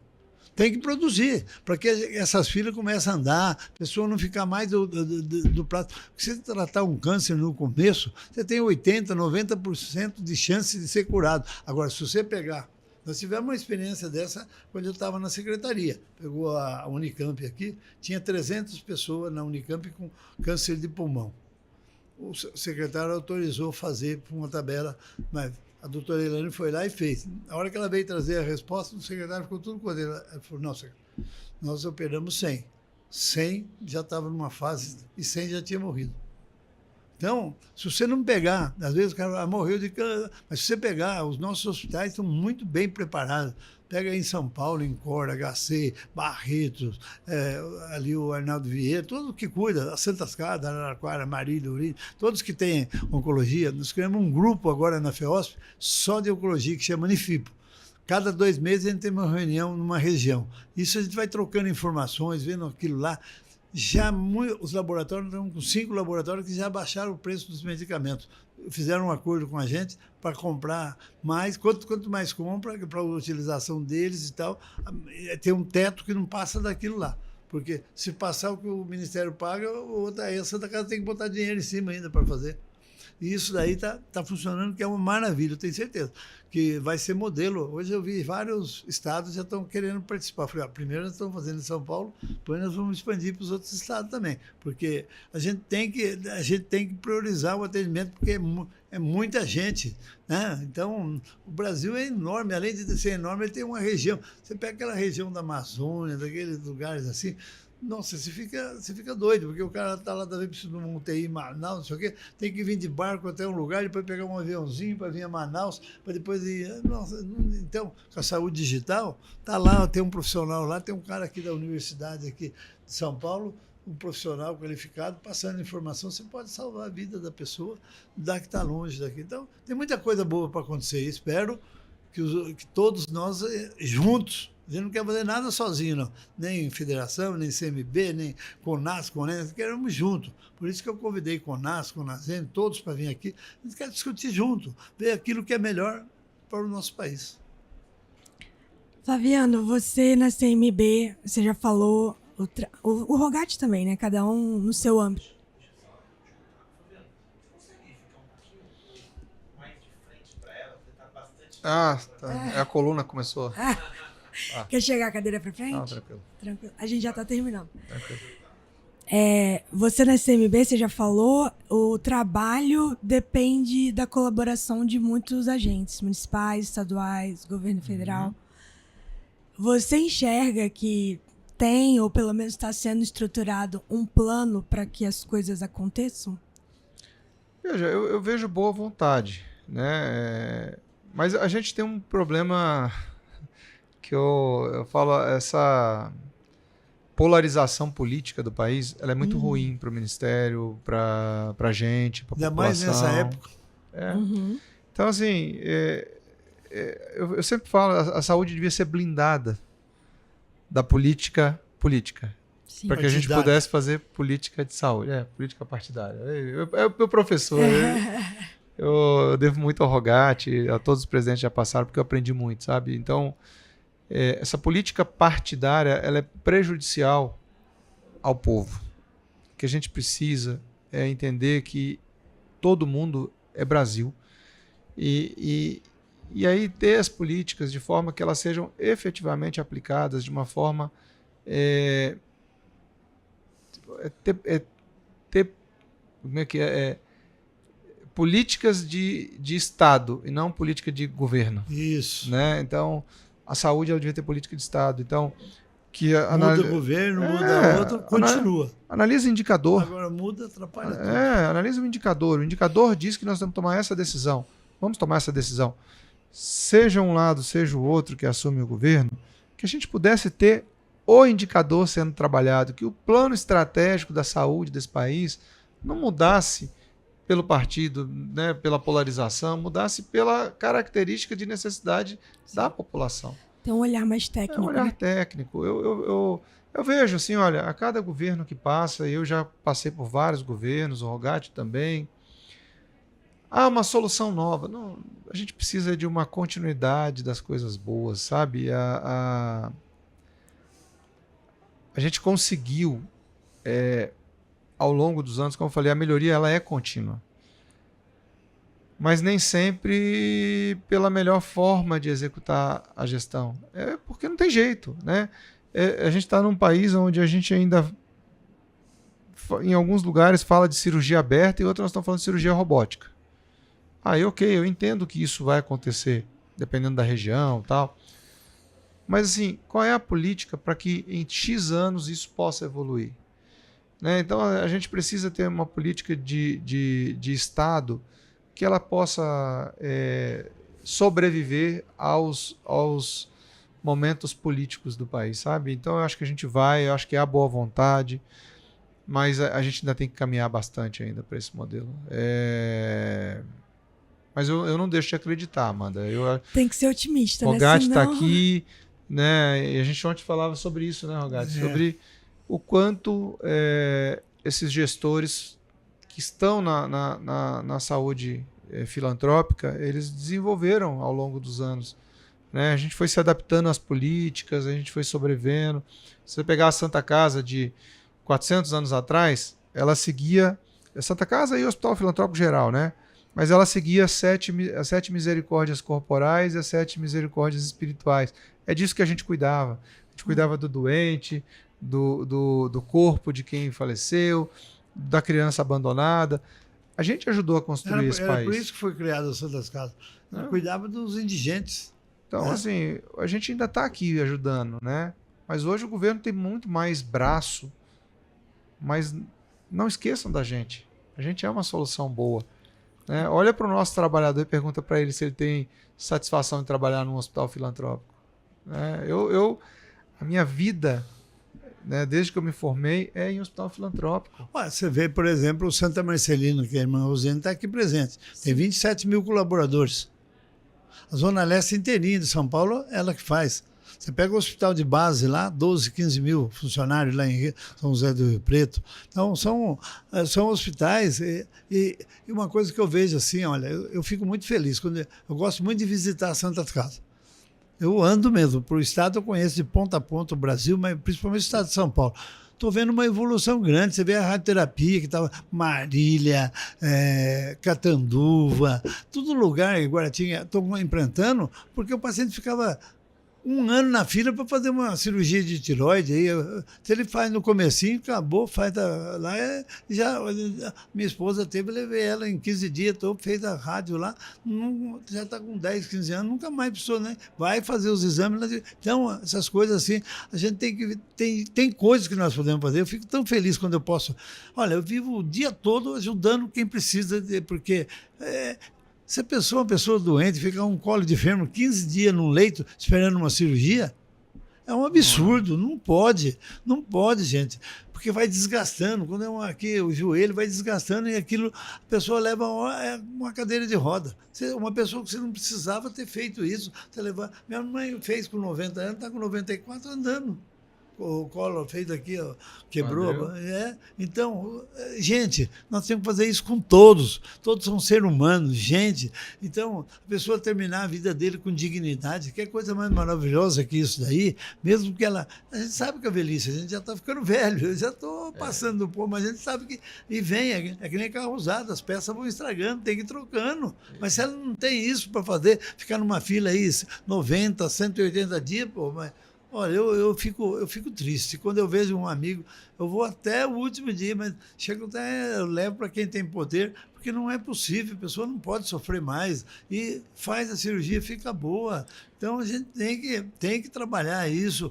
Tem que produzir, para que essas filas comecem a andar, a pessoa não ficar mais do prato. Porque se você tratar um câncer no começo, você tem 80%, 90% de chance de ser curado. Agora, se você pegar... Nós tivemos uma experiência dessa quando eu estava na secretaria. Pegou a Unicamp aqui, tinha 300 pessoas na Unicamp com câncer de pulmão. O secretário autorizou fazer uma tabela, mas a doutora Elane foi lá e fez. Na hora que ela veio trazer a resposta, o secretário ficou tudo com ele. Ela falou, não, secretário, nós operamos 100. 100 já estava numa fase e 100 já tinha morrido. Então, se você não pegar, às vezes o cara morreu de câncer, mas se você pegar, os nossos hospitais estão muito bem preparados. Pega aí em São Paulo, em Cor, HC, Barretos, ali o Arnaldo Vieira, todos que cuida, as Santas Casas, Araraquara, Marília, Uri, todos que têm oncologia. Nós criamos um grupo agora na FEOSP só de oncologia, que chama Unifipo. Cada 2 meses a gente tem uma reunião numa região. Isso a gente vai trocando informações, vendo aquilo lá. Os laboratórios, estão com 5 laboratórios que já baixaram o preço dos medicamentos. Fizeram um acordo com a gente para comprar mais. Quanto mais compra, para a utilização deles e tal, tem um teto que não passa daquilo lá. Porque se passar o que o Ministério paga, a Santa Casa tem que botar dinheiro em cima ainda para fazer. E isso daí está funcionando, que é uma maravilha, eu tenho certeza, que vai ser modelo. Hoje eu vi vários estados já estão querendo participar. Eu falei, primeiro nós estamos fazendo em São Paulo, depois nós vamos expandir para os outros estados também, porque a gente tem que priorizar o atendimento, porque é muita gente, né? Então, o Brasil é enorme, além de ser enorme, ele tem uma região. Você pega aquela região da Amazônia, daqueles lugares assim, nossa, você fica doido, porque o cara está lá, talvez precisa de uma UTI em Manaus, não sei o quê, tem que vir de barco até um lugar, depois pegar um aviãozinho para vir a Manaus, para depois ir. Nossa, então, com a saúde digital, está lá, tem um profissional lá, tem um cara aqui da universidade aqui de São Paulo, um profissional qualificado, passando informação, você pode salvar a vida da pessoa, da que está longe daqui. Então, tem muita coisa boa para acontecer. E espero que todos nós juntos. A gente não quer fazer nada sozinho, não. Nem federação, nem CMB, nem CONAS, CONES, queremos junto. Por isso que eu convidei CONAS, CONASEM, todos para vir aqui. A gente quer discutir junto, ver aquilo que é melhor para o nosso país. Flaviano, você na CMB, você já falou, o Rogatti também, né? Cada um no seu âmbito. Ah, tá. A coluna começou. Quer chegar a cadeira para frente? Não, tranquilo. A gente já está terminando. Tranquilo. Você na CMB, você já falou, o trabalho depende da colaboração de muitos agentes, municipais, estaduais, governo federal. Você enxerga que tem, ou pelo menos está sendo estruturado, um plano para que as coisas aconteçam? Veja, eu vejo boa vontade, né? Mas a gente tem um problema que eu falo, essa polarização política do país, ela é muito ruim para o Ministério, para a gente, para a população. Ainda mais nessa época. Então, assim, eu sempre falo, a saúde devia ser blindada da política, Sim. para que a gente pudesse fazer política de saúde, política partidária. É o meu professor, eu devo muito ao Rogatti, a todos os presidentes que já passaram, porque eu aprendi muito, sabe? Então, essa política partidária, ela é prejudicial ao povo. O que a gente precisa é entender que todo mundo é Brasil e aí ter as políticas de forma que elas sejam efetivamente aplicadas de uma forma como é que políticas de Estado e não política de governo. Isso. Né? Então, a saúde ela devia ter política de Estado. Então, muda o governo, muda outro, continua. Analisa o indicador. Agora muda, atrapalha tudo. Analisa o indicador. O indicador diz que nós temos que tomar essa decisão. Vamos tomar essa decisão. Seja um lado, seja o outro que assume o governo, que a gente pudesse ter o indicador sendo trabalhado, que o plano estratégico da saúde desse país não mudasse pelo partido, né, pela polarização, mudasse pela característica de necessidade da população. Tem um olhar mais técnico. É um olhar técnico. Eu vejo assim, olha, a cada governo que passa, eu já passei por vários governos, o Rogatti também, há uma solução nova. Não, a gente precisa de uma continuidade das coisas boas, sabe? A gente conseguiu, ao longo dos anos, como eu falei, a melhoria ela é contínua. Mas nem sempre pela melhor forma de executar a gestão. Porque não tem jeito, né? A gente está num país onde a gente ainda, em alguns lugares, fala de cirurgia aberta e outros nós estamos falando de cirurgia robótica. Eu entendo que isso vai acontecer, dependendo da região e tal. Mas, assim, qual é a política para que em X anos isso possa evoluir? Né? Então, a gente precisa ter uma política de Estado que ela possa sobreviver aos momentos políticos do país, sabe? Então, eu acho que a gente eu acho que há boa vontade, mas a gente ainda tem que caminhar bastante ainda para esse modelo. Mas eu não deixo de acreditar, Amanda. Tem que ser otimista, Rogatti né? está Senão... aqui, né? E a gente ontem falava sobre isso, né, Rogatti? Sobre o quanto esses gestores que estão na saúde filantrópica, eles desenvolveram ao longo dos anos. Né? A gente foi se adaptando às políticas, a gente foi sobrevivendo. Se você pegar a Santa Casa de 400 anos atrás, ela seguia... A Santa Casa e o Hospital Filantrópico Geral, né? Mas ela seguia as 7 misericórdias corporais e as 7 misericórdias espirituais. É disso que a gente cuidava. A gente cuidava do doente, do corpo de quem faleceu, da criança abandonada. A gente ajudou a construir esse país. Era por isso que foi criada a Santas Casas. Cuidava dos indigentes. Então, assim, a gente ainda está aqui ajudando, né? Mas hoje o governo tem muito mais braço. Mas não esqueçam da gente. A gente é uma solução boa. Né? Olha para o nosso trabalhador e pergunta para ele se ele tem satisfação em trabalhar num hospital filantrópico. Né? A minha vida, né, desde que eu me formei, é em hospital filantrópico. Você vê, por exemplo, o Santa Marcelina, que a irmã Rosane está aqui presente. Tem 27 mil colaboradores. A Zona Leste inteirinha de São Paulo, ela que faz. Você pega o hospital de base lá, 12, 15 mil funcionários lá em São José do Rio Preto. Então, são hospitais. E uma coisa que eu vejo assim, olha, eu fico muito feliz. Eu gosto muito de visitar a Santa Casa. Eu ando mesmo. Para o estado eu conheço de ponta a ponta o Brasil, mas principalmente o estado de São Paulo. Estou vendo uma evolução grande. Você vê a radioterapia que estava Marília, Catanduva, todo lugar em Guaratinga estão implantando, porque o paciente ficava 1 ano na fila para fazer uma cirurgia de tireoide. Aí, se ele faz no comecinho, acabou, faz lá. Minha esposa teve, levei ela em 15 dias, fez a rádio lá, já está com 10, 15 anos, nunca mais precisou, né? Vai fazer os exames. Então, essas coisas assim, a gente tem coisas que nós podemos fazer. Eu fico tão feliz quando eu posso. Olha, eu vivo o dia todo ajudando quem precisa, porque... Se uma pessoa doente fica um colo de enfermo 15 dias num leito esperando uma cirurgia, é um absurdo, não pode, gente, porque vai desgastando, quando aqui o joelho vai desgastando e aquilo, a pessoa leva uma cadeira de roda. Uma pessoa que você não precisava ter feito isso, minha mãe fez com 90 anos, está com 94 andando. O colo fez aqui, ó, quebrou. Então, gente, nós temos que fazer isso com todos. Todos são seres humanos, gente. Então, a pessoa terminar a vida dele com dignidade, que é coisa mais maravilhosa que isso daí, mesmo que ela... A gente sabe que a velhice, a gente já está ficando velho, eu já estou passando do pó, mas a gente sabe que... E vem, é que nem carro usado, as peças vão estragando, tem que ir trocando. Mas se ela não tem isso para fazer, ficar numa fila aí 90, 180 dias, pô, mas... Olha, eu fico triste. Quando eu vejo um amigo, eu vou até o último dia, mas eu levo para quem tem poder, porque não é possível, a pessoa não pode sofrer mais. E faz a cirurgia, fica boa. Então, a gente tem que trabalhar isso.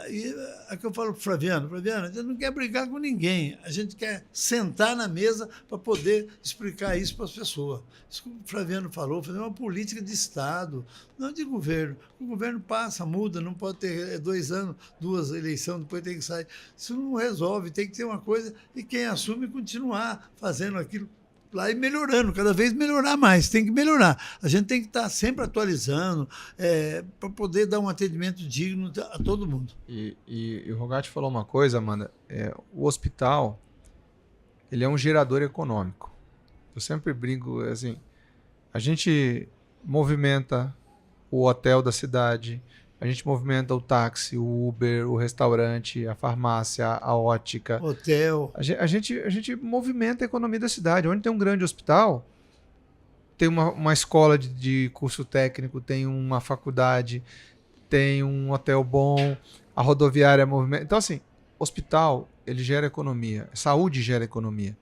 E é que eu falo para o Flaviano, a gente não quer brigar com ninguém, a gente quer sentar na mesa para poder explicar isso para as pessoas. Isso que o Flaviano falou, fazer uma política de Estado, não de governo. O governo passa, muda, não pode ter 2 anos, 2 eleições, depois tem que sair. Isso não resolve, tem que ter uma coisa, e quem assume continuar fazendo aquilo lá e melhorando, cada vez melhorar mais, tem que melhorar. A gente tem que estar sempre atualizando para poder dar um atendimento digno a todo mundo. E o Rogatti falou uma coisa, Amanda, o hospital, ele é um gerador econômico. Eu sempre brinco, assim, a gente movimenta o hotel da cidade, a gente movimenta o táxi, o Uber, o restaurante, a farmácia, a ótica. Hotel. A gente movimenta a economia da cidade. Onde tem um grande hospital, tem uma escola de curso técnico, tem uma faculdade, tem um hotel bom, a rodoviária movimenta. Então, assim, hospital, ele gera economia. Saúde gera economia.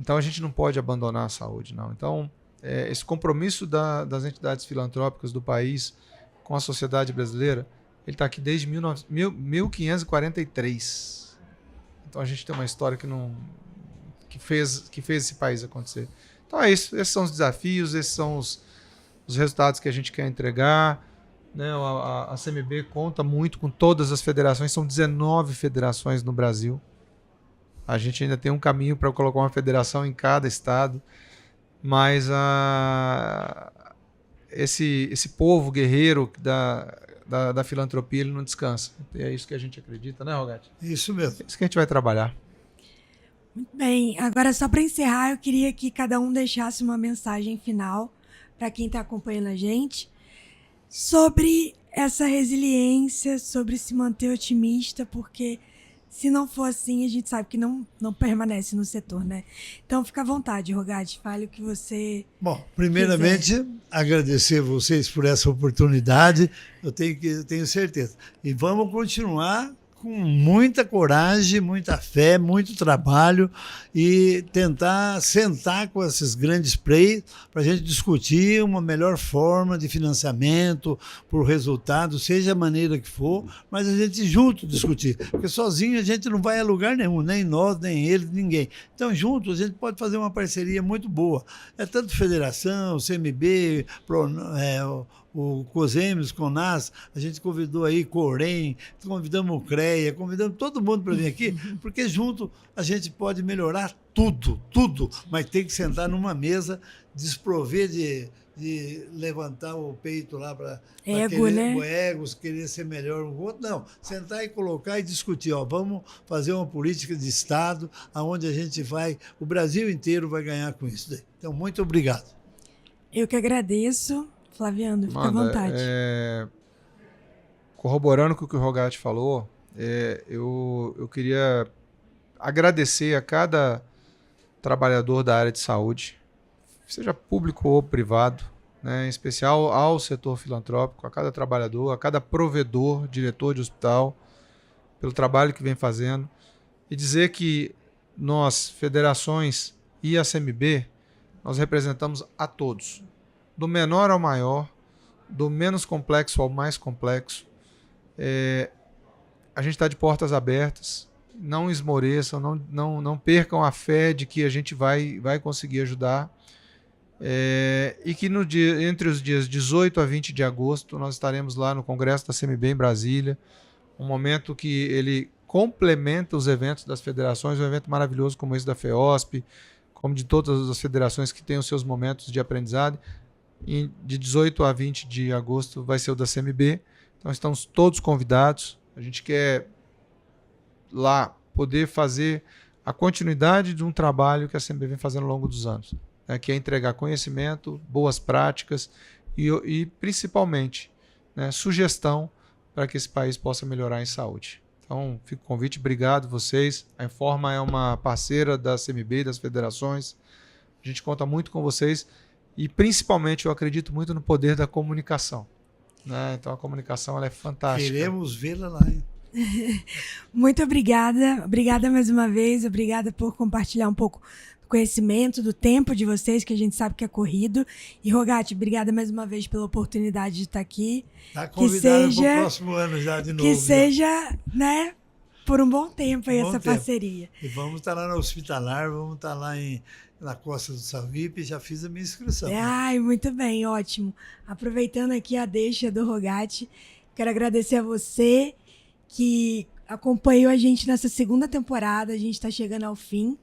Então, a gente não pode abandonar a saúde, não. Então, esse compromisso das entidades filantrópicas do país com a sociedade brasileira, ele está aqui desde 1543. Então a gente tem uma história que fez esse país acontecer. Então é isso, esses são os desafios, esses são os resultados que a gente quer entregar. Né? A CMB conta muito com todas as federações, são 19 federações no Brasil. A gente ainda tem um caminho para colocar uma federação em cada estado. mas esse povo guerreiro da filantropia, ele não descansa. É isso que a gente acredita, né, Rogatti? Isso mesmo. É isso que a gente vai trabalhar. Muito bem, agora só para encerrar, eu queria que cada um deixasse uma mensagem final para quem está acompanhando a gente sobre essa resiliência, sobre se manter otimista, porque se não for assim, a gente sabe que não permanece no setor, né? Então, fica à vontade, Rogatti, fale o que você Bom, primeiramente, agradecer vocês por essa oportunidade, eu tenho certeza. E vamos continuar com muita coragem, muita fé, muito trabalho e tentar sentar com esses grandes players para a gente discutir uma melhor forma de financiamento por resultado, seja a maneira que for, mas a gente junto discutir, porque sozinho a gente não vai a lugar nenhum, nem nós, nem eles, ninguém. Então, juntos a gente pode fazer uma parceria muito boa. É tanto federação, CMB, o COSEMES, CONAS, a gente convidou aí Corém, convidamos o CREA, convidamos todo mundo para vir aqui, porque junto a gente pode melhorar tudo, mas tem que sentar numa mesa, desprover de levantar o peito lá para egos, querer ser melhor um outro. Não, sentar e colocar e discutir, vamos fazer uma política de Estado onde a gente o Brasil inteiro vai ganhar com isso daí. Então, muito obrigado. Eu que agradeço. Flaviano, fica à vontade. Corroborando com o que o Rogatti falou, eu queria agradecer a cada trabalhador da área de saúde, seja público ou privado, né, em especial ao setor filantrópico, a cada trabalhador, a cada provedor, diretor de hospital, pelo trabalho que vem fazendo, e dizer que nós, federações e a CMB, nós representamos a todos, do menor ao maior, do menos complexo ao mais complexo. A gente está de portas abertas, não esmoreçam, não percam a fé de que a gente vai conseguir ajudar, e que entre os dias 18 a 20 de agosto nós estaremos lá no Congresso da CMB em Brasília, um momento que ele complementa os eventos das federações, um evento maravilhoso como esse da FEOSP, como de todas as federações que têm os seus momentos de aprendizado. E de 18 a 20 de agosto vai ser o da CMB. Então estamos todos convidados. A gente quer lá poder fazer a continuidade de um trabalho que a CMB vem fazendo ao longo dos anos, né, que é entregar conhecimento, boas práticas e principalmente, né, sugestão para que esse país possa melhorar em saúde. Então fica o convite, obrigado vocês. A Informa é uma parceira da CMB, das federações. A gente conta muito com vocês. E, principalmente, eu acredito muito no poder da comunicação, né? Então, a comunicação ela é fantástica. Queremos vê-la lá, hein? Muito obrigada. Obrigada mais uma vez. Obrigada por compartilhar um pouco do conhecimento, do tempo de vocês, que a gente sabe que é corrido. E, Rogatti, obrigada mais uma vez pela oportunidade de estar aqui. Está convidado para o próximo ano já de novo. Que seja, né, por um bom tempo aí essa parceria. E vamos estar lá no Hospitalar, vamos estar lá na Costa do Sauípe, já fiz a minha inscrição. Ai, muito bem, ótimo. Aproveitando aqui a deixa do Rogatti, quero agradecer a você que acompanhou a gente nessa segunda temporada. A gente está chegando ao fim,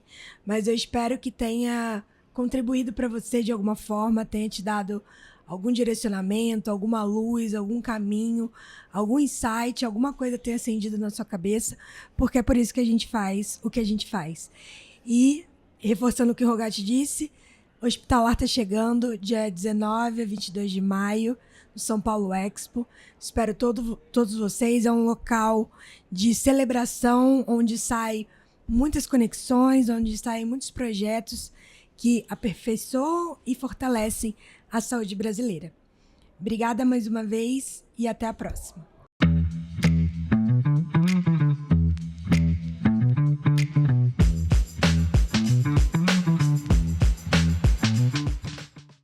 mas eu espero que tenha contribuído para você de alguma forma, tenha te dado algum direcionamento, alguma luz, algum caminho, algum insight, alguma coisa tenha acendido na sua cabeça, porque é por isso que a gente faz o que a gente faz. E reforçando o que o Rogatti disse, o Hospitalar está chegando dia 19 a 22 de maio, no São Paulo Expo. Espero todos vocês. É um local de celebração, onde saem muitas conexões, onde saem muitos projetos que aperfeiçoam e fortalecem a saúde brasileira. Obrigada mais uma vez e até a próxima.